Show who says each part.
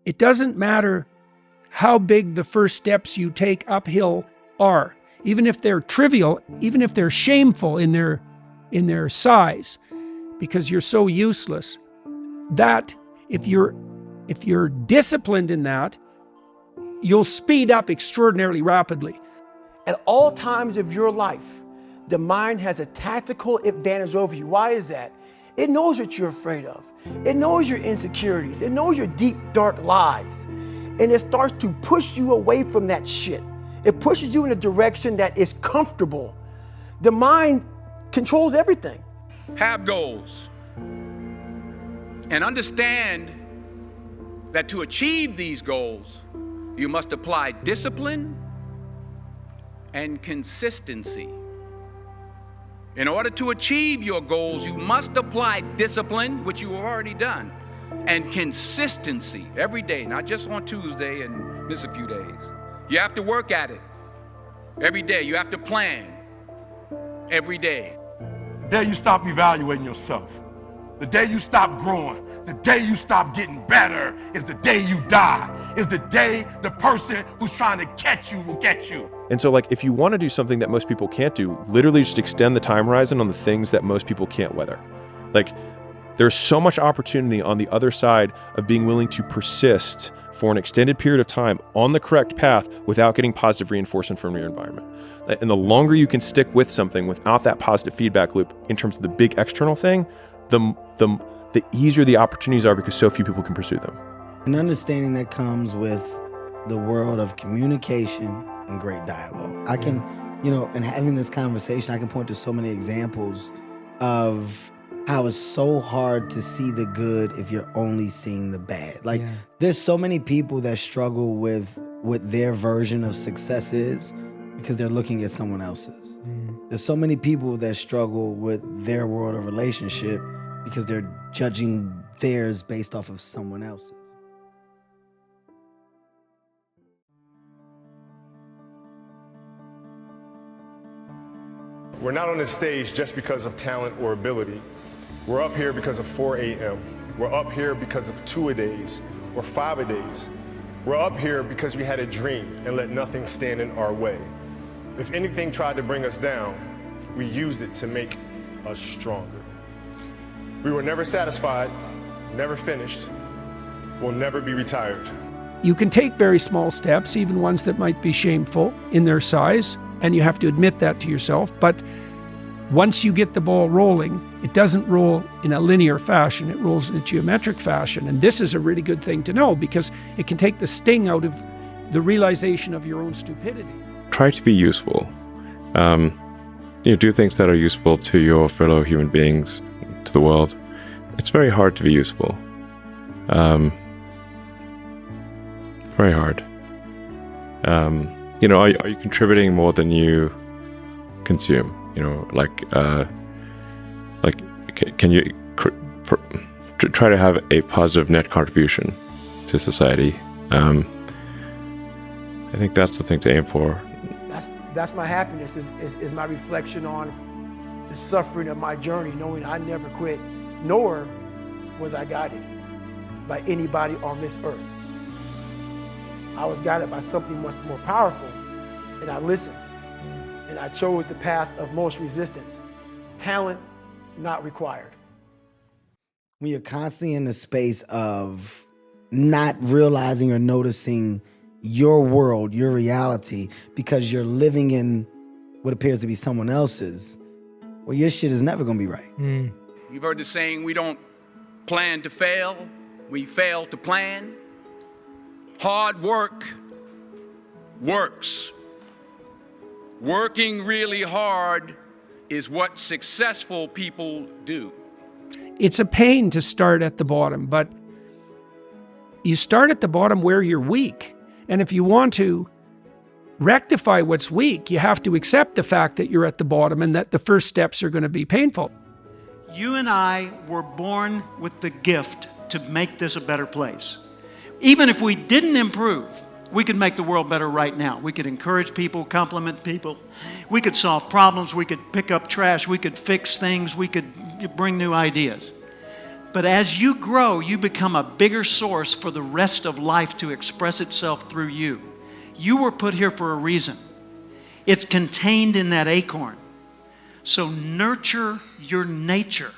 Speaker 1: It doesn't matter how big the first steps you take uphill are, even if they're trivial, even if they're shameful in their size, because you're so useless. That if you're disciplined in that, you'll speed up extraordinarily rapidly.
Speaker 2: At all times of your life, the mind has a tactical advantage over you. Why is that? It knows what you're afraid of. It knows your insecurities. It knows your deep, dark lies. And it starts to push you away from that shit. It pushes you in a direction that is comfortable. The mind controls everything.
Speaker 3: Have goals. And understand that to achieve these goals, you must apply discipline and consistency. In order to achieve your goals, you must apply discipline, which you have already done, and consistency every day, not just on Tuesday and miss a few days. You have to work at it every day. You have to plan every day.
Speaker 4: The day you stop evaluating yourself, the day you stop growing, the day you stop getting better is the day you die, is the day the person who's trying to catch you will get you.
Speaker 5: And so like if you want to do something that most people can't do, literally just extend the time horizon on the things that most people can't weather. Like there's so much opportunity on the other side of being willing to persist for an extended period of time on the correct path without getting positive reinforcement from your environment. And the longer you can stick with something without that positive feedback loop in terms of the big external thing, the easier the opportunities are because so few people can pursue them.
Speaker 6: An understanding that comes with the world of communication and great dialogue. I can, in having this conversation, I can point to so many examples of how it's so hard to see the good if you're only seeing the bad. Like, there's so many people that struggle with what their version of success is because they're looking at someone else's. There's so many people that struggle with their world of relationship because they're judging theirs based off of someone else's.
Speaker 7: We're not on this stage just because of talent or ability. We're up here because of 4 a.m. We're up here because of 2-a-days or 5-a-days. We're up here because we had a dream and let nothing stand in our way. If anything tried to bring us down, we used it to make us stronger. We were never satisfied, never finished, will never be retired.
Speaker 1: You can take very small steps, even ones that might be shameful in their size, and you have to admit that to yourself. But once you get the ball rolling, it doesn't roll in a linear fashion, it rolls in a geometric fashion. And this is a really good thing to know because it can take the sting out of the realization of your own stupidity.
Speaker 8: Try to be useful. Do things that are useful to your fellow human beings, to the world. It's very hard to be useful. Very hard. Are you contributing more than you consume? Can you try to have a positive net contribution to society? I think that's the thing to aim for.
Speaker 2: That's my happiness, is my reflection on the suffering of my journey, knowing I never quit, nor was I guided by anybody on this earth. I was guided by something much more powerful, and I listened, and I chose the path of most resistance. Talent not required.
Speaker 6: When you're constantly in the space of not realizing or noticing your world, your reality, because you're living in what appears to be someone else's, well, your shit is never gonna be right.
Speaker 3: You've heard the saying, we don't plan to fail, we fail to plan. Hard work works. Working really hard is what successful people do.
Speaker 1: It's a pain to start at the bottom, but you start at the bottom where you're weak. And if you want to rectify what's weak, you have to accept the fact that you're at the bottom and that the first steps are going to be painful.
Speaker 9: You and I were born with the gift to make this a better place. Even if we didn't improve, we could make the world better right now. We could encourage people, compliment people. We could solve problems. We could pick up trash. We could fix things. We could bring new ideas. But as you grow, you become a bigger source for the rest of life to express itself through you. You were put here for a reason. It's contained in that acorn. So nurture your nature.